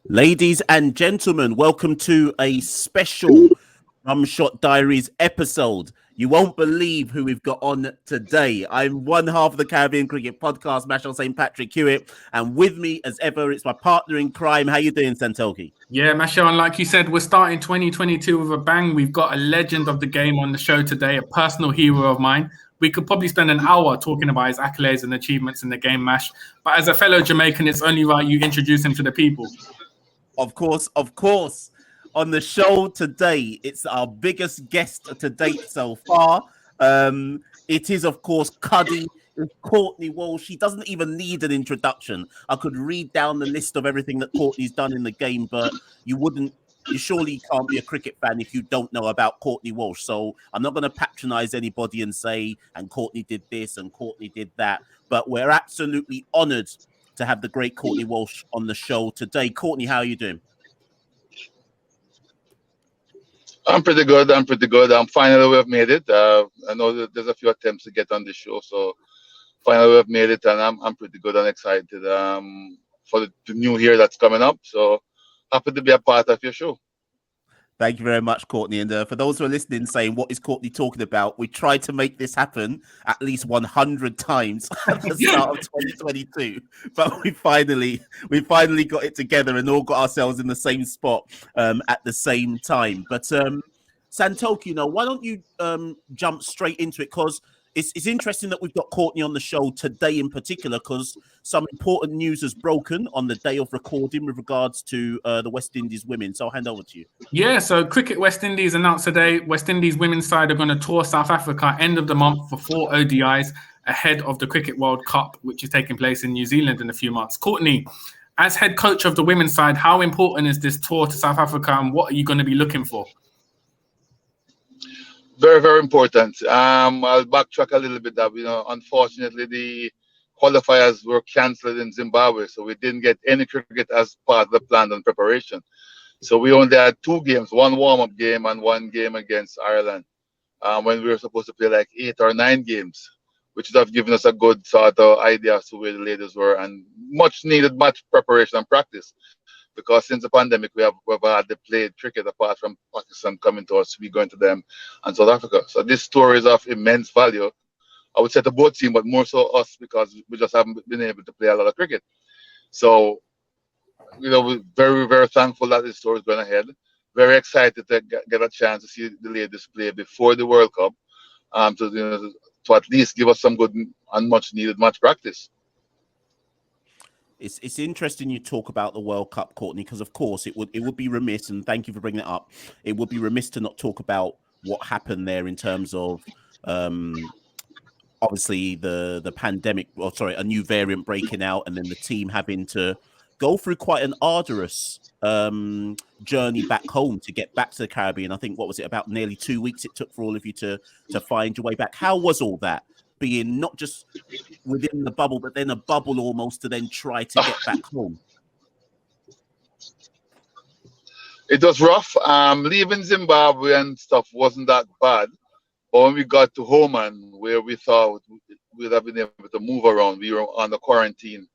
Ladies and gentlemen, welcome to a special Shot Diaries episode. You won't believe who we've got on today. I'm one half of the Caribbean Cricket Podcast, Mashal St. Patrick Hewitt, and with me, as ever, it's my partner in crime. How you doing, Santoki? Yeah, Mashal, and like you said, we're starting 2022 with a bang. We've got a legend of the game on the show today, a personal hero of mine. We could probably spend an hour talking about his accolades and achievements in the game, Mash. But as a fellow Jamaican, it's only right you introduce him to the people. Of course. On the show today, it's our biggest guest to date so far. It is, of course, Cuddy. Courtney Walsh. She doesn't even need an introduction. I could read down the list of everything that Courtney's done in the game, but you surely can't be a cricket fan if you don't know about Courtney Walsh. So I'm not going to patronize anybody and say, and Courtney did this and Courtney did that. But we're absolutely honored to have the great Courtney Walsh on the show today. Courtney, how are you doing? I'm pretty good. Finally, we've made it. I know that there's a few attempts to get on the show, so finally we've made it, and I'm pretty good and excited for the new year that's coming up. So happy to be a part of your show. Thank you very much, Courtney. And for those who are listening, saying, what is Courtney talking about? We tried to make this happen at least 100 times at the start of 2022. But we finally got it together and all got ourselves in the same spot at the same time. But Santoki, why don't you jump straight into it? Because it's interesting that we've got Courtney on the show today in particular, because some important news has broken on the day of recording with regards to the West Indies women. So I'll hand over to you. Yeah, so Cricket West Indies announced today West Indies women's side are going to tour South Africa end of the month for 4 ODIs ahead of the Cricket World Cup, which is taking place in New Zealand in a few months. Courtney, as head coach of the women's side, how important is this tour to South Africa and what are you going to be looking for? Very, very important. I'll backtrack a little bit. That unfortunately, the qualifiers were cancelled in Zimbabwe, so we didn't get any cricket as part of the plan and preparation. So we only had 2 games, one warm-up game and one game against Ireland, when we were supposed to play like 8 or 9 games, which would have given us a good sort of idea as to where the ladies were, and much preparation and practice. Because since the pandemic, we've hardly played cricket apart from Pakistan coming to us, we going to them, and South Africa. So this tour is of immense value, I would say, to both teams, but more so us, because we just haven't been able to play a lot of cricket. So, we're very, very thankful that this tour is going ahead. Very excited to get a chance to see the ladies play before the World Cup, to at least give us some good and much needed match practice. It's interesting you talk about the World Cup, Courtney, because of course it would be remiss, and thank you for bringing it up. It would be remiss to not talk about what happened there in terms of obviously the pandemic, a new variant breaking out, and then the team having to go through quite an arduous journey back home to get back to the Caribbean. I think, what was it, about nearly 2 weeks it took for all of you to find your way back. How was all that, being not just within the bubble, but then a bubble almost to then try to get back home? It was rough. Leaving Zimbabwe and stuff wasn't that bad. But when we got to Oman, where we thought we'd have been able to move around, we were on the quarantine,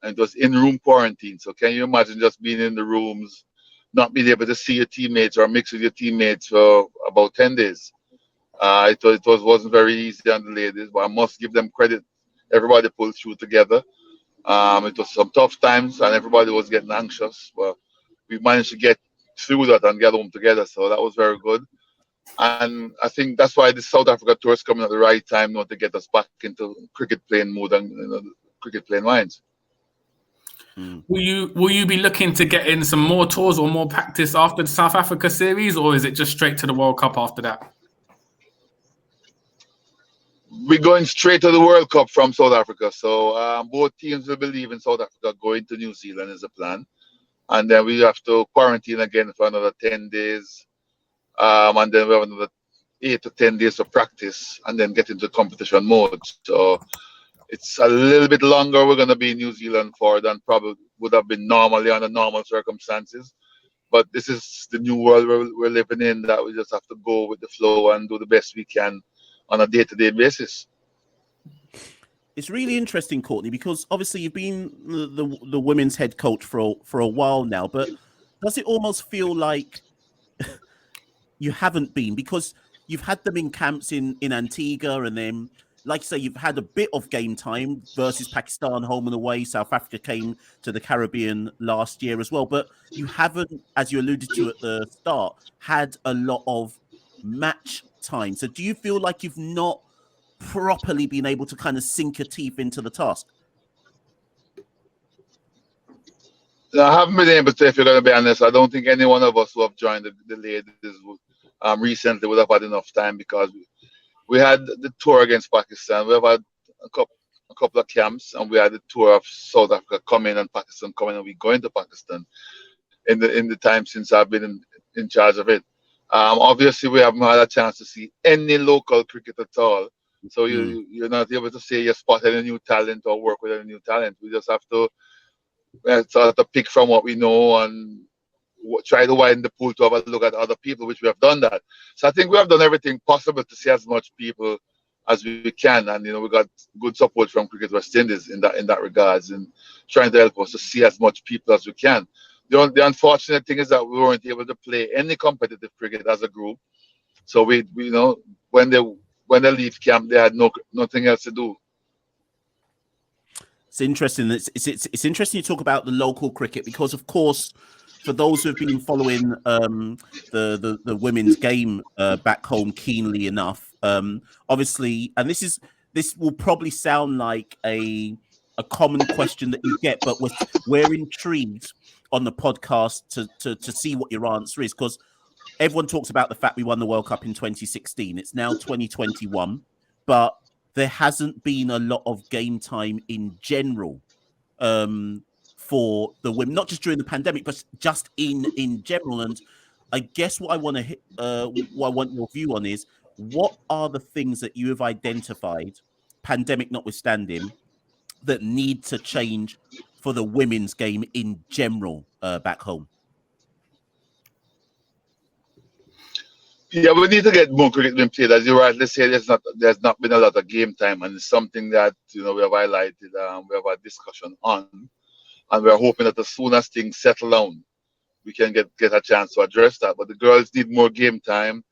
and it was in-room quarantine. So can you imagine just being in the rooms, not being able to see your teammates or mix with your teammates for about 10 days? It wasn't very easy on the ladies, but I must give them credit. Everybody pulled through together. It was some tough times, and everybody was getting anxious, but we managed to get through that and get home together. So that was very good. And I think that's why the South Africa tour is coming at the right time now, to get us back into cricket playing mood and cricket playing minds. Will you be looking to get in some more tours or more practice after the South Africa series, or is it just straight to the World Cup after that? We're going straight to the World Cup from South Africa. So both teams will be leaving South Africa, going to New Zealand is the plan. And then we have to quarantine again for another 10 days. And then we have another 8 to 10 days of practice, and then get into competition mode. So it's a little bit longer we're going to be in New Zealand for than probably would have been normally under normal circumstances. But this is the new world we're living in, that we just have to go with the flow and do the best we can on a day-to-day basis. it's really interesting, Courtney, because obviously you've been the women's head coach for a while now, but does it almost feel like you haven't been, because you've had them in camps in Antigua, and then, like you say, you've had a bit of game time versus Pakistan home and away. South Africa came to the Caribbean last year as well, but you haven't, as you alluded to at the start, had a lot of match time. So do you feel like you've not properly been able to kind of sink your teeth into the task? I haven't been able to, if you're going to be honest. I don't think any one of us who have joined the ladies recently would have had enough time, because we had the tour against Pakistan. We have had a couple of camps, and we had the tour of South Africa coming and Pakistan coming, and we going to Pakistan in the time since I've been in charge of it. Obviously, we haven't had a chance to see any local cricket at all. So you're not able to say you spotted a new talent or work with a new talent. We just have to sort of pick from what we know and try to widen the pool to have a look at other people, which we have done that. So I think we have done everything possible to see as much people as we can, and we got good support from Cricket West Indies in that regards, and trying to help us to see as much people as we can. The unfortunate thing is that we weren't able to play any competitive cricket as a group. So we when they leave camp, they had nothing else to do. It's interesting. It's interesting you talk about the local cricket, because, of course, for those who have been following the women's game back home keenly enough, obviously, and this will probably sound like a common question that you get, but we're intrigued on the podcast to see what your answer is, because everyone talks about the fact we won the World Cup in 2016. It's now 2021, but there hasn't been a lot of game time in general for the women, not just during the pandemic, but just in general. And I guess what I want your view on is, what are the things that you have identified, pandemic notwithstanding, that need to change for the women's game in general back home? Yeah, we need to get more cricket being played. As you rightly say, there's not been a lot of game time, and it's something that we have highlighted. We have a discussion on, and we're hoping that as soon as things settle down, we can get a chance to address that. But the girls need more game time.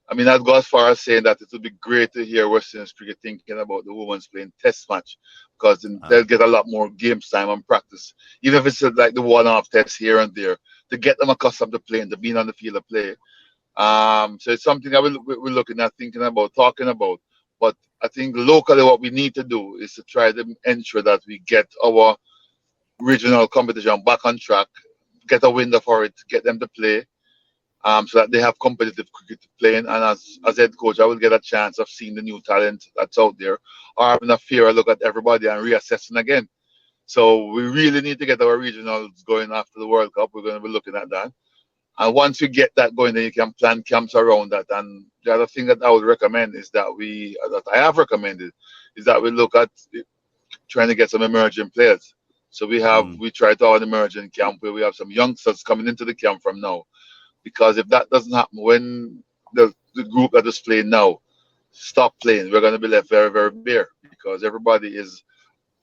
I mean, I'd go as far as saying that it would be great to hear West Indies cricket thinking about the women's playing test match, because then they'll get a lot more game time and practice, even if it's like the one-off test here and there, to get them accustomed to playing, to being on the field of play. So it's something that we're looking at, thinking about, talking about. But I think locally what we need to do is to try to ensure that we get our regional competition back on track, get a window for it, get them to play, so that they have competitive cricket playing. And as head coach, I will get a chance of seeing the new talent that's out there, or having a fair look at everybody and reassessing again. So we really need to get our regionals going after the World Cup. We're going to be looking at that. And once we get that going, then you can plan camps around that. And the other thing that I would recommend is that I have recommended, is that we look at trying to get some emerging players. So we try to have an emerging camp where we have some youngsters coming into the camp from now. Because if that doesn't happen, when the group that is playing now stop playing, we're going to be left very, very bare, because everybody is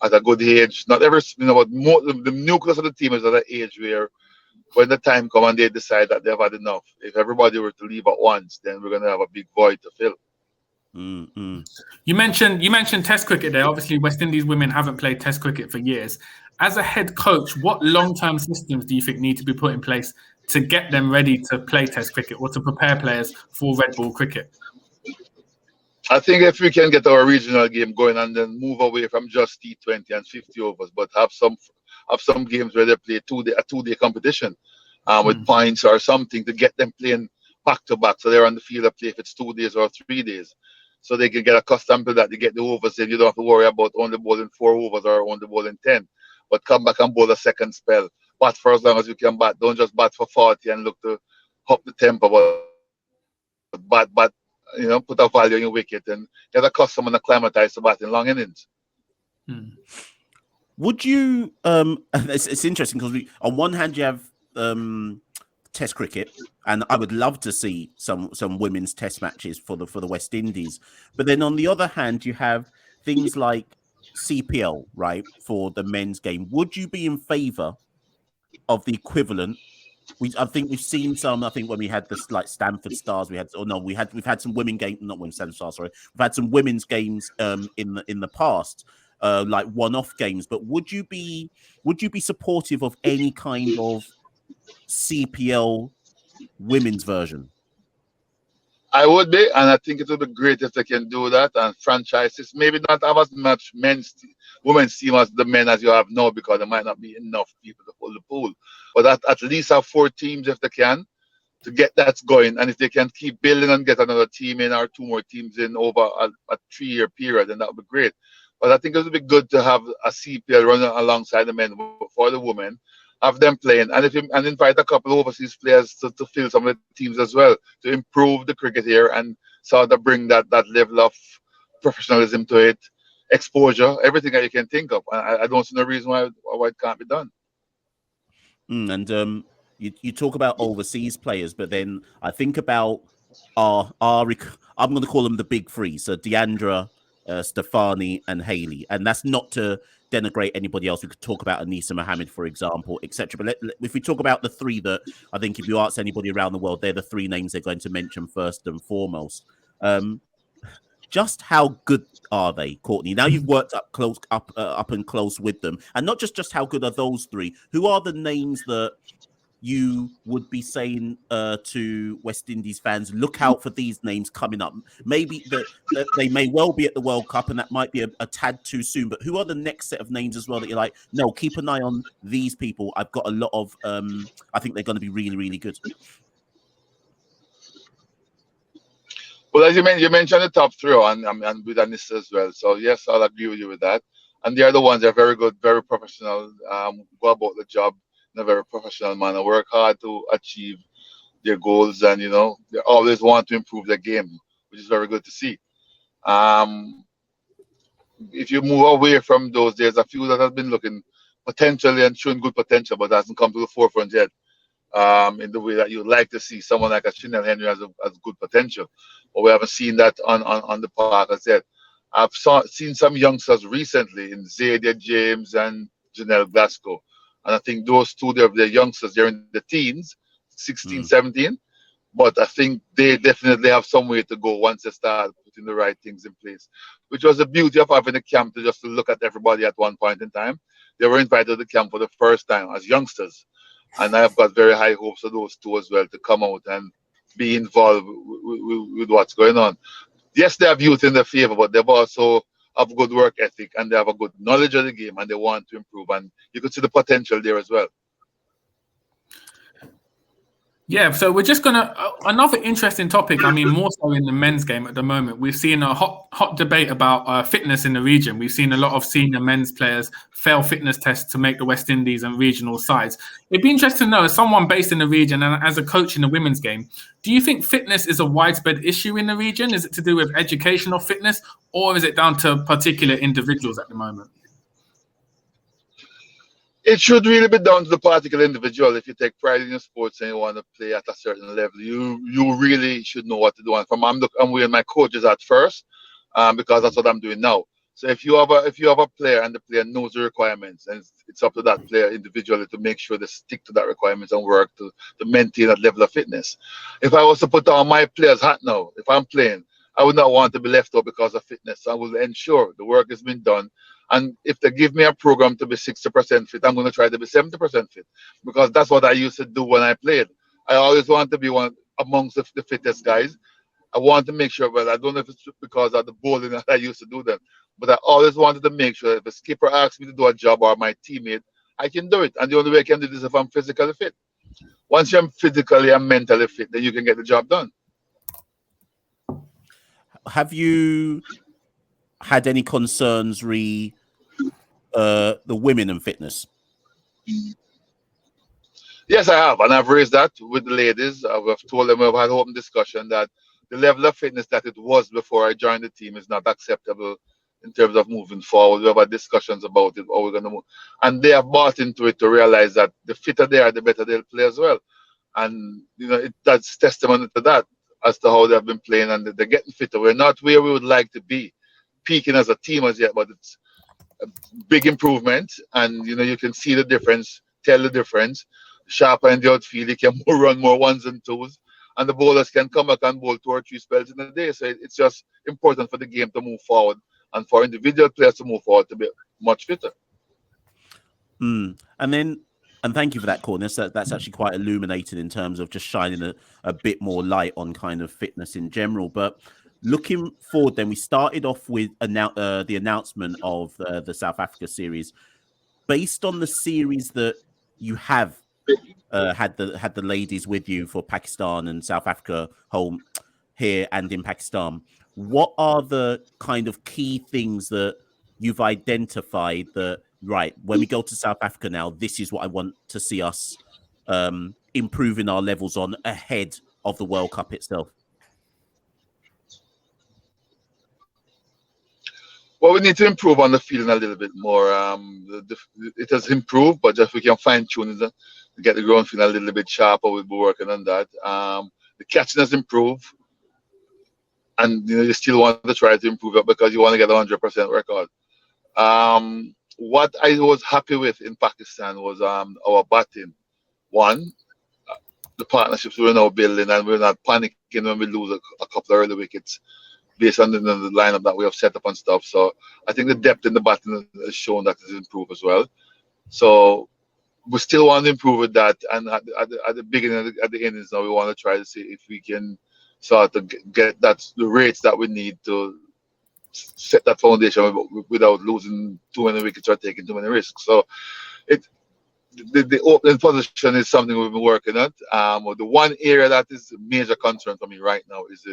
at a good age. Not every, but the nucleus of the team is at an age where, when the time comes and they decide that they've had enough, if everybody were to leave at once, then we're going to have a big void to fill. Mm-hmm. You mentioned Test cricket there. Obviously, West Indies women haven't played Test cricket for years. As a head coach, what long-term systems do you think need to be put in place to get them ready to play Test cricket, or to prepare players for red ball cricket? I think if we can get our regional game going and then move away from just T20 and 50 overs, but have some games where they play a two-day competition with points or something, to get them playing back to back, so they're on the field of play if it's 2 days or 3 days, so they can get accustomed to that. They get the overs in. You don't have to worry about only bowling 4 overs or only bowling 10, but come back and bowl a second spell. Bat for as long as you can bat. Don't just bat for 40 and look to up the tempo, but put a value in your wicket and get accustomed and acclimatized to batting long innings. Would you? It's interesting, because on one hand you have Test cricket, and I would love to see some women's Test matches for the West Indies. But then on the other hand, you have things like CPL, right, for the men's game, would you be in favour of the equivalent? I think we've seen some. I think when we had this like Stanford Stars, we've had some women game, not women Stanford Stars. Sorry, we've had some women's games in the past, like one-off games. But would you be supportive of any kind of CPL women's version? I would be, and I think it would be great if they can do that. And franchises maybe not have as much women's team as the men as you have now, because there might not be enough people to fill the pool. But at least have 4 teams if they can, to get that going. And if they can keep building and get another team in or 2 more teams in over a 3-year period, then that would be great. But I think it would be good to have a CPL running alongside the men for the women, have them playing, and invite a couple of overseas players to fill some of the teams as well, to improve the cricket here and sort of bring that level of professionalism to it, exposure, everything that you can think of. I don't see no reason why it can't be done. And you talk about overseas players, but then I think about our I'm going to call them the big 3, so Deandra, Stefani, and Haley, and that's not to denigrate anybody else. We could talk about Anisa Mohammed, for example, etc. But if we talk about the 3 that I think if you ask anybody around the world, they're the 3 names they're going to mention first and foremost. Just how good are they, Courtney? Now you've worked up and close with them, and not just how good are those 3. Who are the names that you would be saying to West Indies fans, look out for these names coming up? Maybe that they may well be at the World Cup, and that might be a tad too soon. But who are the next set of names as well that you're like, no, keep an eye on these people? I've got a lot of, I think they're going to be really, really good. Well, as you mentioned the top 3, and with Anissa as well. So yes, I'll agree with you with that. And they are the ones that are very good, very professional, go about the job in a very professional manner, work hard to achieve their goals, and they always want to improve their game, which is very good to see. If you move away from those, there's a few that have been looking potentially and showing good potential, but hasn't come to the forefront yet. In the way that you'd like to see someone like a Chanel Henry has good potential, but we haven't seen that on the park as yet. I've seen some youngsters recently in Zadia James and Janelle Glasgow. And I think those 2, they're youngsters, they're in the teens, 16, 17. But I think they definitely have some way to go once they start putting the right things in place, which was the beauty of having a camp to look at everybody at one point in time. They were invited to the camp for the first time as youngsters. And I've got very high hopes of those 2 as well to come out and be involved with what's going on. Yes, they have youth in their favor, but they've also have good work ethic, and they have a good knowledge of the game, and they want to improve, and you could see the potential there as well. Yeah, so we're just gonna another interesting topic. I mean, more so in the men's game at the moment. We've seen a hot debate about fitness in the region. We've seen a lot of senior men's players fail fitness tests to make the West Indies and regional sides. It'd be interesting to know, as someone based in the region and as a coach in the women's game, do you think fitness is a widespread issue in the region? Is it to do with educational fitness, or is it down to particular individuals at the moment? It should really be down to the particular individual. If you take pride in your sports and you want to play at a certain level, you really should know what to do. And I'm wearing my coaches at first, because that's what I'm doing now. So if you have a player and the player knows the requirements, and it's up to that player individually to make sure they stick to that requirements and work to maintain that level of fitness. If I was to put on my player's hat now, if I'm playing, I would not want to be left out because of fitness. I will ensure the work has been done. And if they give me a program to be 60% fit, I'm going to try to be 70% fit, because that's what I used to do when I played. I always want to be one amongst the fittest guys. I want to make sure, well, I don't know if it's because of the bowling that I used to do them, but I always wanted to make sure that if a skipper asks me to do a job or my teammate, I can do it. And the only way I can do this is if I'm physically fit. Once you're physically and mentally fit, then you can get the job done. Have you had any concerns the women and fitness? Yes, I have, and I've raised that with the ladies. I've told them, we've had an open discussion that the level of fitness that it was before I joined the team is not acceptable in terms of moving forward. We've had discussions about it, how we're going to move, and they have bought into it to realize that the fitter they are, the better they'll play as well. And that's testimony to that, as to how they've been playing, and they're getting fitter. We're not where we would like to be, peaking as a team as yet, but big improvement, and you can see the difference, tell the difference. Sharper in the outfield, he can run more ones and twos, and the bowlers can come back and bowl 2 or 3 spells in a day. So it's just important for the game to move forward and for individual players to move forward to be much fitter. And thank you for that, Courtney. That's actually quite illuminating in terms of just shining a bit more light on kind of fitness in general. But looking forward, then we started off with the announcement of the South Africa series. Based on the series that you have had the ladies with you for Pakistan and South Africa home here and in Pakistan, what are the kind of key things that you've identified that, right, when we go to South Africa now, this is what I want to see us improving our levels on ahead of the World Cup itself? Well, we need to improve on the feeling a little bit more. It has improved, but if we can fine tune it to get the ground feeling a little bit sharper, we'll be working on that. The catching has improved, and you still want to try to improve it because you want to get a 100% record. What I was happy with in Pakistan was our batting. One, the partnerships we're now building, and we're not panicking when we lose a couple of early wickets based on the lineup that we have set up and stuff. So I think the depth in the batting has shown that it's improved as well. So we still want to improve with that. And at the beginning, at the innings now, we want to try to see if we can sort of get the rates that we need to set that foundation without losing too many wickets or taking too many risks. So the opening position is something we've been working at. The one area that is a major concern for me right now is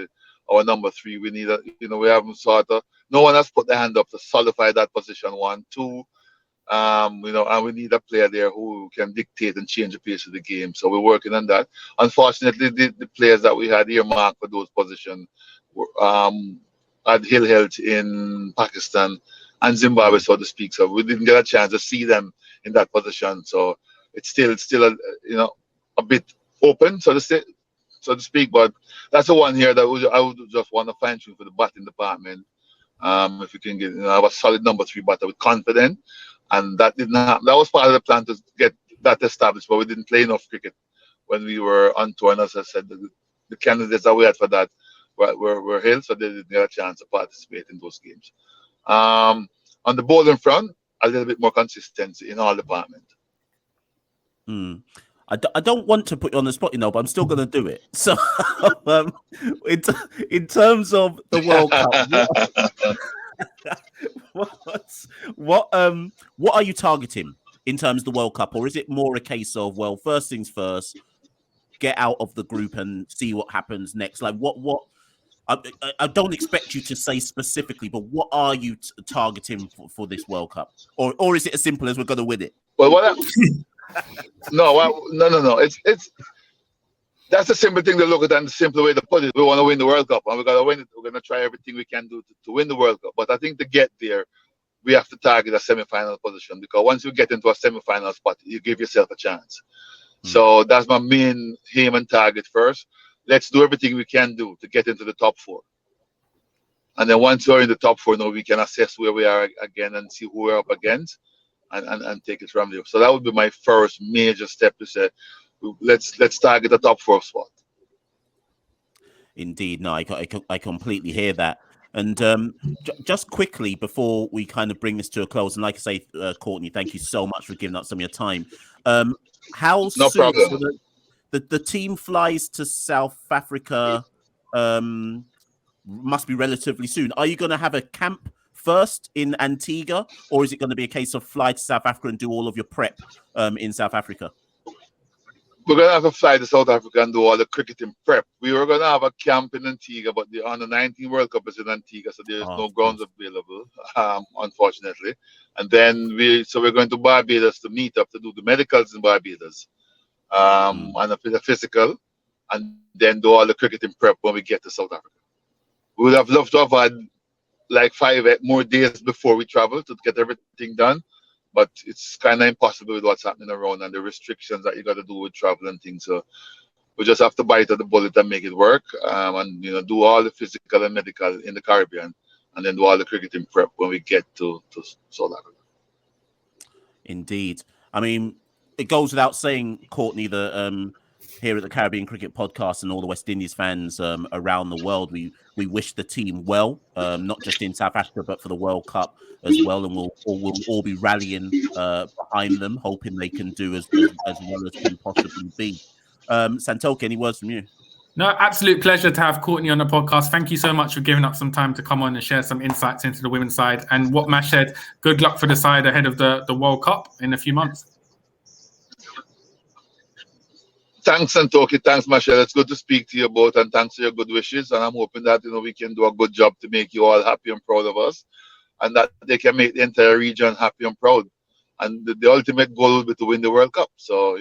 our number 3. We need we haven't no one has put their hand up to solidify that position. 1, 2, and we need a player there who can dictate and change the pace of the game. So we're working on that. Unfortunately, the players that we had earmarked for those positions had ill health in Pakistan and Zimbabwe, so to speak. So we didn't get a chance to see them in that position. So it's still a bit open, so to speak. But that's the one here that I would just want to fine tune for the batting department. If we can get have a solid number 3 batter with confidence, and that didn't happen. That was part of the plan to get that established, but we didn't play enough cricket when we were on tour. And as I said, the candidates that we had for that were ill, so they didn't get a chance to participate in those games. On the bowling front, a little bit more consistency in all departments. I don't want to put you on the spot, but I'm still going to do it. So, in terms of the World Cup, what are you targeting in terms of the World Cup, or is it more a case of, well, first things first, get out of the group and see what happens next? Like, what? I don't expect you to say specifically, but what are you targeting for this World Cup, or is it as simple as we're going to win it? Well, no. It's that's a simple thing to look at, and the simple way to put it. We want to win the World Cup, and we're gonna win it. We're gonna try everything we can do to win the World Cup. But I think to get there, we have to target a semi-final position, because once you get into a semi-final spot, you give yourself a chance. So that's my main aim and target first. Let's do everything we can do to get into the top 4. And then once we're in the top 4, now we can assess where we are again and see who we're up against, and take it from there. So that would be my first major step, to say, let's target the top 4 spot. Indeed, no, I completely hear that. And just quickly before we kind of bring this to a close, and like I say, Courtney, thank you so much for giving up some of your time. How no soon? problem. So the team flies to South Africa. Must be relatively soon. Are you going to have a camp first in Antigua, or is it going to be a case of fly to South Africa and do all of your prep in South Africa? We're going to have to fly to South Africa and do all the cricketing prep. We were going to have a camp in Antigua, but the Under-19 World Cup is in Antigua, so there's no grounds available, unfortunately. And then we're going to Barbados to meet up to do the medicals in Barbados, and a physical, and then do all the cricketing prep when we get to South Africa. We would have loved to have had like 5 more days before we travel to get everything done, but it's kind of impossible with what's happening around and the restrictions that you got to do with travel and things. So we just have to bite at the bullet and make it work, and do all the physical and medical in the Caribbean, and then do all the cricketing prep when we get to South Africa. Indeed. I mean, it goes without saying, Courtney, that here at the Caribbean Cricket Podcast and all the West Indies fans around the world, we wish the team well, not just in South Africa, but for the World Cup as well. And we'll all be rallying behind them, hoping they can do as well as can possibly be. Santoke, any words from you? No, absolute pleasure to have Courtney on the podcast. Thank you so much for giving up some time to come on and share some insights into the women's side. And what Mash said, good luck for the side ahead of the World Cup in a few months. Thanks, Santoke. Thanks, Michelle. It's good to speak to you both, and thanks for your good wishes. And I'm hoping that we can do a good job to make you all happy and proud of us, and that they can make the entire region happy and proud. And the ultimate goal will be to win the World Cup. So,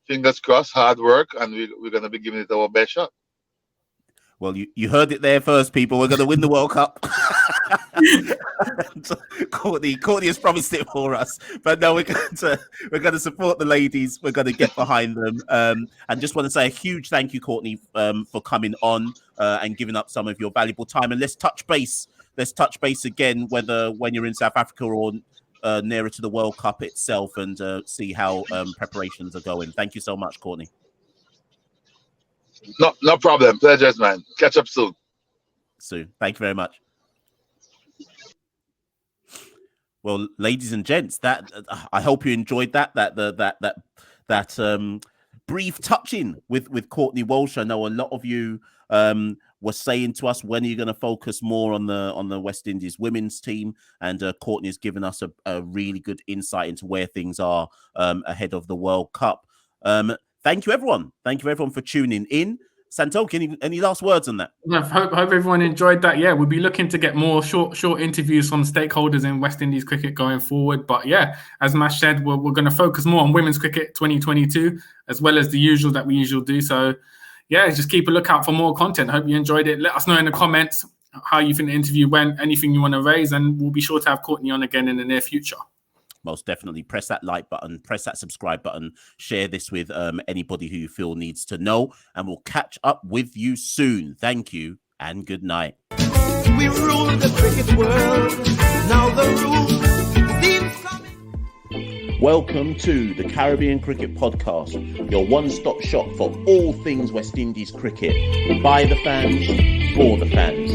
fingers crossed, hard work, and we're going to be giving it our best shot. Well, you heard it there first, people. We're going to win the World Cup. Courtney has promised it for us, but no, we're going to support the ladies. We're going to get behind them, and just want to say a huge thank you, Courtney, for coming on and giving up some of your valuable time. And let's touch base again, whether when you're in South Africa or nearer to the World Cup itself, and see how preparations are going. Thank you so much, Courtney. No problem. Pleasures, man. Catch up soon. Thank you very much. Well, ladies and gents, that I hope you enjoyed that brief touch-in with Courtney Walsh. I know a lot of you were saying to us, when are you going to focus more on the West Indies women's team? And Courtney has given us a really good insight into where things are ahead of the World Cup. Thank you, everyone. Thank you, everyone, for tuning in. Santoke, any last words on that? I hope everyone enjoyed that. Yeah, we'll be looking to get more short interviews from stakeholders in West Indies cricket going forward. But yeah, as Mash said, we're going to focus more on women's cricket 2022, as well as the usual that we usually do. So yeah, just keep a lookout for more content. Hope you enjoyed it. Let us know in the comments how you think the interview went, anything you want to raise, and we'll be sure to have Courtney on again in the near future. Most definitely. Press that like button, press that subscribe button, share this with anybody who you feel needs to know, and we'll catch up with you soon. Thank you and good night. We rule the cricket world. Now the rules coming. Welcome to the Caribbean Cricket Podcast, your one-stop shop for all things West Indies cricket. By the fans, for the fans.